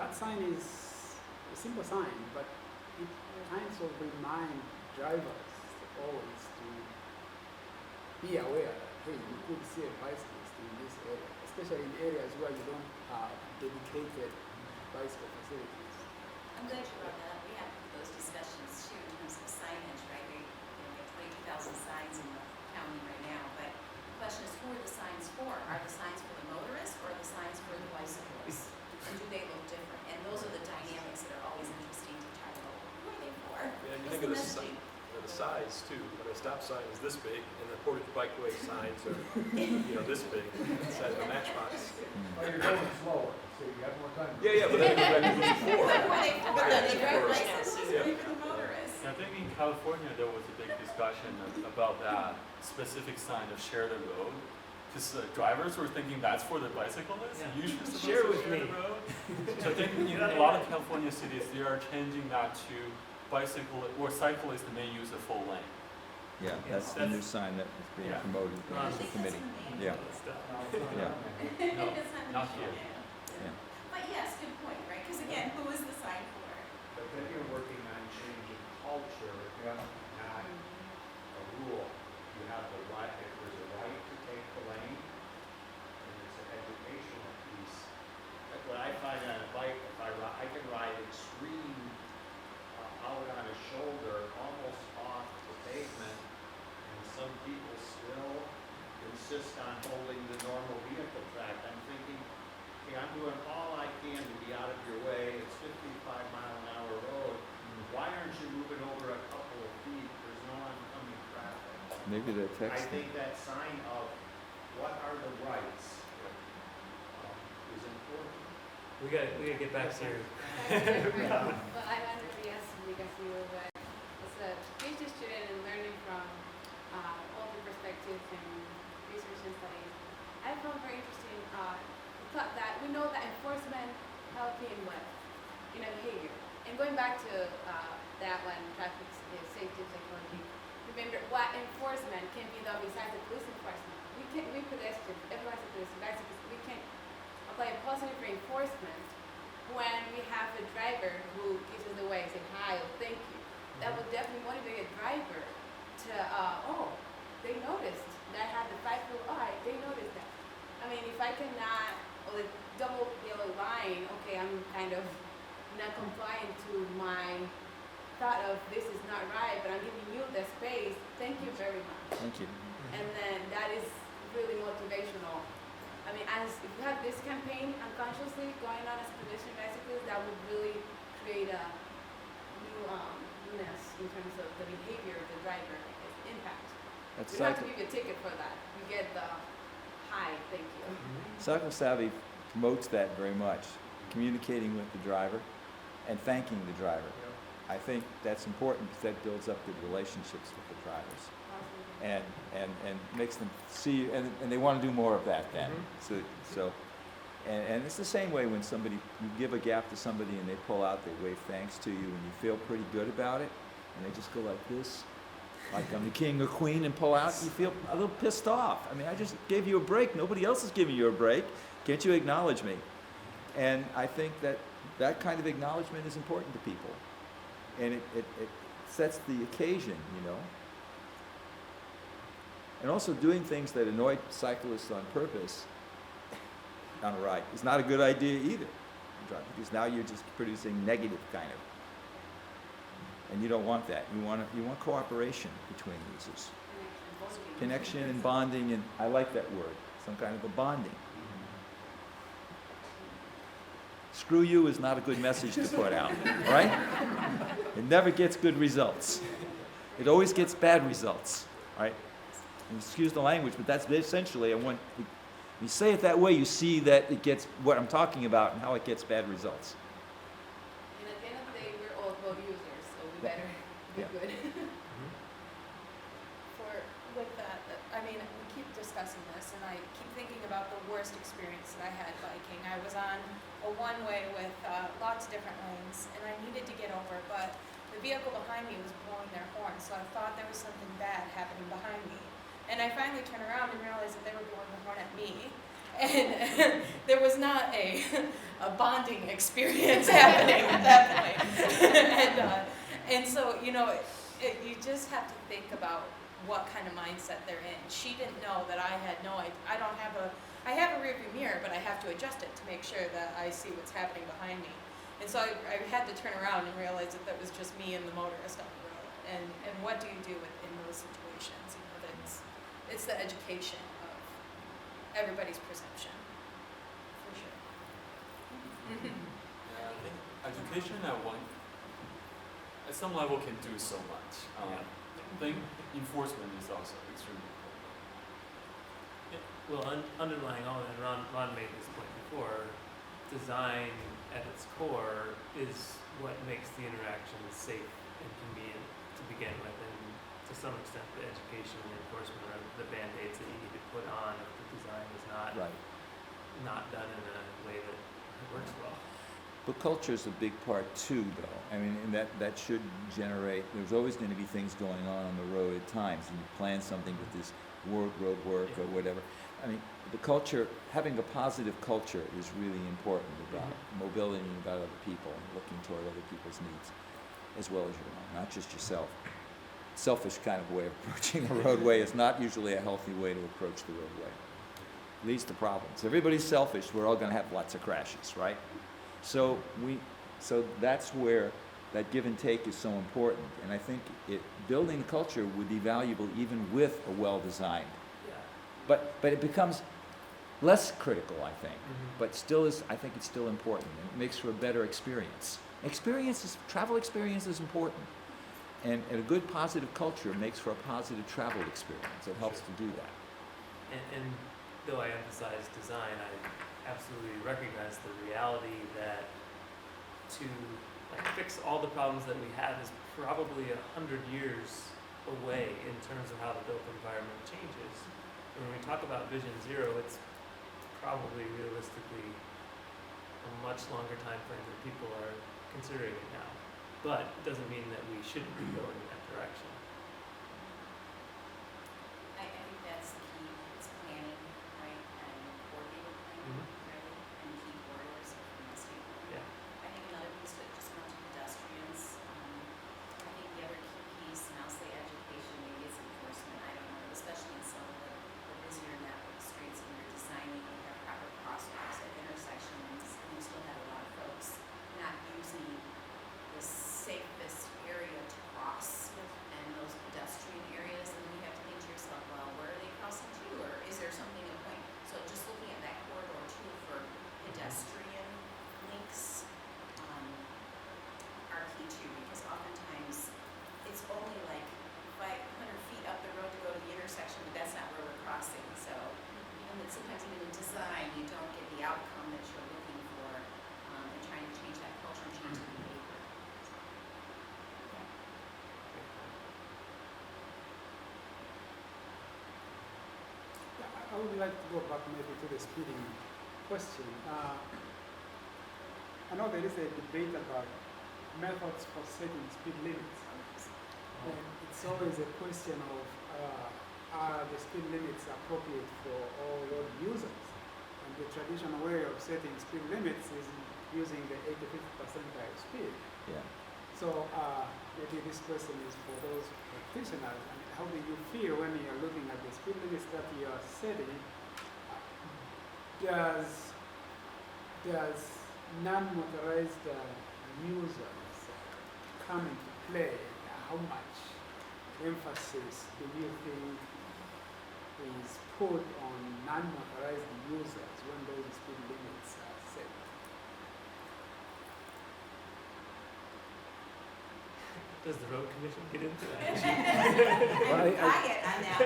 That sign is a simple sign, but it kind of reminds drivers always to be aware that, hey, you could see a bicyclist in this area, especially in areas where you don't have dedicated bicycle facilities. I'm glad you brought that up. We have those discussions too in terms of signage, right? We have 22,000 signs in the county right now, but the question is, who are the signs for? Are the signs for the motorists or are the signs for the bicyclists? And do they look different? And those are the dynamics that are always interesting to try to know, who are they for? Yeah, you What's think the of the, messaging? the size too. I mean, a stop sign is this big, and the portage bikeway signs are, this big, the size of a matchbox. Oh, you're going slower, so you have more time. Yeah, but then you're moving But who forward. are they for? But Are they for first. bicyclists Yeah. or for the motorists? I think in California there was a big discussion about that specific sign of share the road. Because drivers were thinking that's for the bicyclists. Yeah. You should supposed Share to with share me. the road. So I think a lot of California cities they are changing that to bicycle or cyclists may use a full lane. Yeah, that's the new sign that is being Yeah. promoted I by the think committee. that's the main Yeah, Stuff. yeah. No, It's an not issue, here. yeah. Yeah. But yes, good point, right? Because again, who is the sign for? But then you're working on changing culture, not a rule. You have the right, if there's a right to take the lane, and it's an educational piece. Like what I find on a bike, if I can ride extreme, out on a shoulder, almost off the pavement, and some people still insist on holding the normal vehicle track. I'm thinking, okay, I'm doing all I can to be out of your way, it's 55-mile-an-hour road. Why aren't you moving over a couple of feet? There's no oncoming traffic. Maybe the I text. think that sign of what are the rights is important. We gotta get back to your. Well, I wanted to ask because you were as a PhD student and learning from all the perspectives and research and studies, I found very interesting the thought that we know that enforcement helps in what? In a behavior. And going back to that one, traffic safety psychology, remember what enforcement can be done besides the police enforcement. We pedestrians, everyone's a pedestrian, bicyclists, we can apply a positive reinforcement when we have a driver who gives us the way and say hi or thank you. That would definitely motivate a driver to, they noticed that I had the 5-foot eye, they noticed that. I mean, if I cannot, or the double yellow line, okay, I'm kind of not complying to my thought of this is not right, but I'm giving you the space, thank you very much. Thank you. And then that is really motivational. I mean, as if you have this campaign unconsciously going on as a pedestrian bicyclist, that would really create a newness in terms of the behavior of the driver, its impact. That's You don't have to cycle, give you a ticket for that. You get the hi, thank you. Cycle Savvy promotes that very much, communicating with the driver and thanking the driver. I think that's important because that builds up good relationships with the drivers. And makes them see, and they want to do more of that then. And it's the same way when somebody, you give a gap to somebody and they pull out, they wave thanks to you, and you feel pretty good about it, and they just go like this, like I'm the king or queen, and pull out, you feel a little pissed off. I mean, I just gave you a break. Nobody else is giving you a break. Can't you acknowledge me? And I think that that kind of acknowledgement is important to people. And it sets the occasion, you know. And also doing things that annoy cyclists on purpose on a ride is not a good idea either. Because now you're just producing negative kind of. And you don't want that. You want cooperation between users. Connection and bonding, and I like that word, some kind of a bonding. Screw you is not a good message to put out, right? It never gets good results. It always gets bad results, right? And excuse the language, but that's essentially, when you say it that way, you see that it gets what I'm talking about and how it gets bad results. And at the end of the day, we're all road users, so we better be good. With that, I mean, we keep discussing this, and I keep thinking about the worst experience that I had biking. I was on a one-way with lots of different lanes, and I needed to get over, but the vehicle behind me was blowing their horn, so I thought there was something bad happening behind me. And I finally turned around and realized that they were blowing the horn at me. And there was not a bonding experience happening at that point. And so, you know, you just have to think about what kind of mindset they're in. She didn't know that I had no idea. I have a rear view mirror, but I have to adjust it to make sure that I see what's happening behind me. And so I had to turn around and realize that was just me and the motorist on the road. And what do you do in those situations? You know, it's the education of everybody's perception, for sure. Yeah, I think education at some level can do so much. I think enforcement is also extremely important. Well, underlying all that, and Ron made this point before, design at its core is what makes the interaction safe and convenient to begin with, and to some extent the education and enforcement are the band-aids that you need to put on if the design is not done in a way that works well. But culture is a big part too, though. I mean, and that should generate, there's always going to be things going on the road at times, and you plan something with this road work or whatever. I mean, the culture, having a positive culture is really important about mobility and about other people and looking toward other people's needs, as well as your own, not just yourself. Selfish kind of way of approaching the roadway is not usually a healthy way to approach the roadway. Leads to problems. Everybody's selfish, we're all going to have lots of crashes, right? So that's where that give and take is so important, and I think building the culture would be valuable even with a well-designed. Yeah. But it becomes less critical, I think. But still is. I think it's still important. It makes for a better experience. Travel experience is important, and a good positive culture makes for a positive travel experience. It helps to do that. And though I emphasize design, I absolutely recognize the reality that to fix all the problems that we have is probably 100 years away in terms of how the built environment changes. And when we talk about Vision Zero, it's probably realistically a much longer time frame than people are considering it now. But it doesn't mean that we shouldn't be going in that direction. I think that's the key. It's planning, right, and coordinated planning, right, and key corridors from the standpoint. Yeah. I think another piece to just go to pedestrians. I think the other key piece, and I'll say education, maybe it's enforcement. I don't know, especially in some of the busier network streets when you're designing a proper crosswalks at intersections, and you still have a lot of folks not using the safest area to cross, and those like to go back maybe to the speeding question. I know there is a debate about methods for setting speed limits. And it's always a question of are the speed limits appropriate for all road users? And the traditional way of setting speed limits is using the 85th percentile speed. Yeah. So maybe this question is for those practitioners. I mean, how do you feel when you're looking at the speed limits that you are setting? Does non-motorized users come into play? How much emphasis do you think is put on non-motorized users when those speed limits are set? Does the road commission get into that? Well, I get on that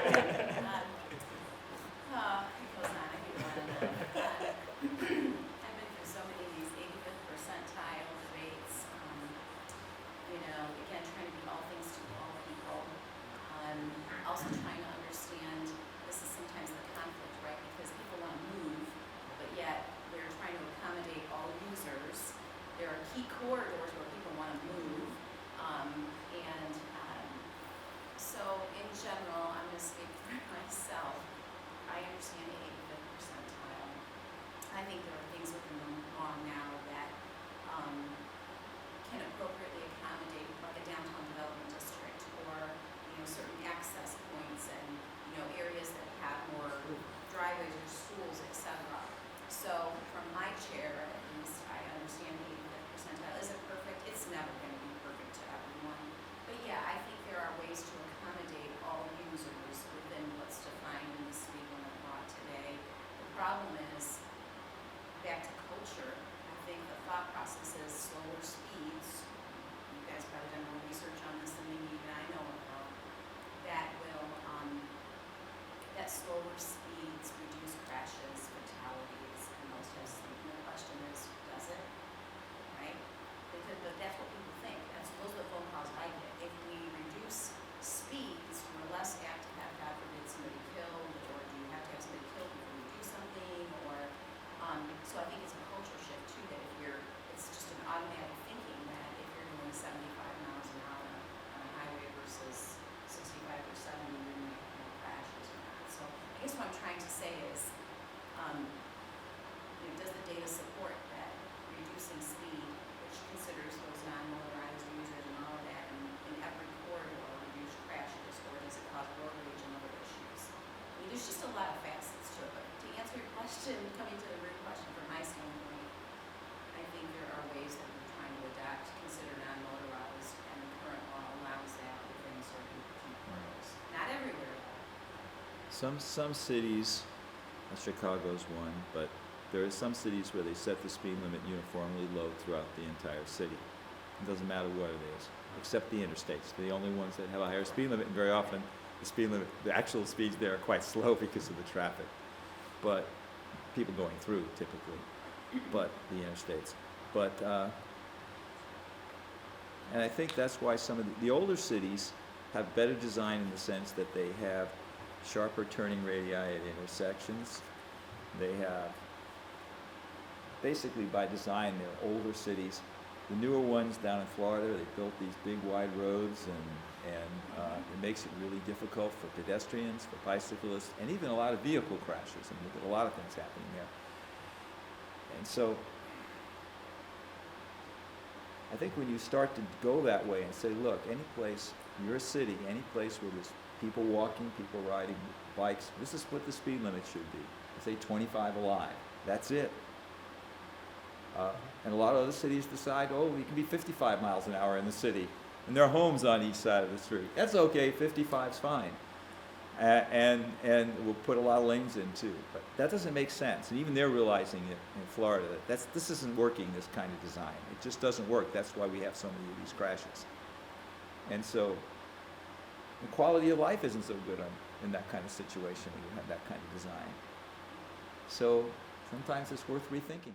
one. It goes on, I can go on and on. I've been through so many of these 85th percentile debates. Again, trying to be all things to all people. Also trying to understand, this is sometimes the conflict, right? Because people want to move, but yet we're trying to accommodate all users. There are key corridors where people want to move. So in general, I'm going to speak for myself. I understand the 85th percentile. I think there are things within the law now that can appropriately accommodate like a downtown development district or certain access points and areas that have more driveways or schools, etc. So from my chair, at least, I understand the 85th percentile isn't perfect. It's never going to be perfect to everyone. But yeah, I think there are ways to accommodate all users within what's defined in the speed limit law today. The problem is, back to culture, I think the thought process is slower speeds. You guys probably done more research on this than maybe even I know about. That slower speeds reduce crashes, fatalities, and most of us think. And the question is, does it? Right? But that's what people think. Those are the phone calls I get. If we reduce speeds, we're less apt to have, God forbid, somebody killed, or do you have to have somebody killed before you do something, or so I think it's a culture shift too, that it's just an automatic thinking that if you're doing 75 miles an hour on a highway versus 65 or 70, you're going to make more crashes or not. So I guess what I'm trying to say is, does the data support that reducing speed, which considers those non-motorized users and all of that, in every corridor reduce crashes, or does it cause road rage and other issues? There's just a lot of facets to it. But to answer your question, coming to the root question from my standpoint, I think there are ways that we're trying to adapt to consider non-motorized, and the current law allows that within certain key corridors. Not everywhere, though. Some cities, Chicago's one, but there are some cities where they set the speed limit uniformly low throughout the entire city. It doesn't matter what it is, except the interstates. They're the only ones that have a higher speed limit, and very often the actual speeds there are quite slow because of the traffic. But people going through typically, but the interstates. But and I think that's why some of the older cities have better design in the sense that they have sharper turning radii at intersections. They have, basically by design, they're older cities. The newer ones down in Florida, they built these big wide roads, and it makes it really difficult for pedestrians, for bicyclists, and even a lot of vehicle crashes. And look at a lot of things happening there. And so I think when you start to go that way and say, look, any place, your city, any place where there's people walking, people riding bikes, this is what the speed limit should be. Say 25 alive. That's it. And a lot of other cities decide, oh, we can be 55 miles an hour in the city, and there are homes on each side of the street. That's okay, 55's fine. And we'll put a lot of lanes in too. But that doesn't make sense. And even they're realizing it in Florida that this isn't working, this kind of design. It just doesn't work. That's why we have so many of these crashes. And so the quality of life isn't so good in that kind of situation when you have that kind of design. So sometimes it's worth rethinking.